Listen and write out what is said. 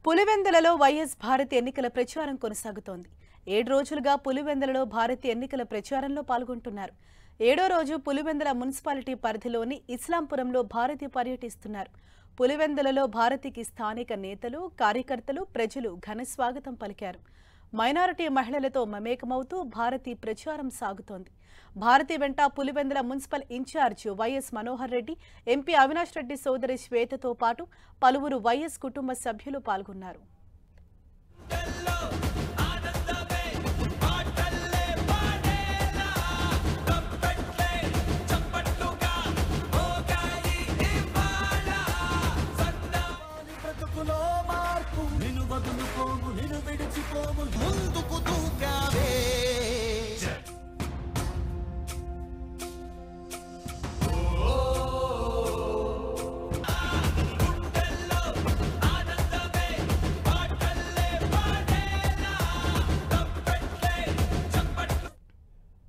పులివెందులలో YS Bharati ఎన్నికల ప్రచారం కొనసాగుతోంది. 7 రోజులుగా పులివెందులలో భారతి ఎన్నికల ప్రచారంలో పాల్గొంటున్నారు. 7వ రోజు పులివెందుల మున్సిపాలిటీ పరిధిలోని ఇస్లాంపురంలో భారతి పర్యటిస్తున్నారు. పులివెందులలో భారతికి స్థానిక నేతలు, కార్యకర్తలు, ప్రజలు ఘన స్వాగతం పలికారు. మైనారిటీ మహిళలతో మమేకమవుతూ భారతి ప్రచారం సాగుతోంది. భారతి వెంట Pulivendula municipal in-charge YS Manohar Reddy, MP Avinash Reddy సోదరి శ్వేతతో పాటు పలువురు వైఎస్ కుటుంబ సభ్యులు పాల్గొన్నారు.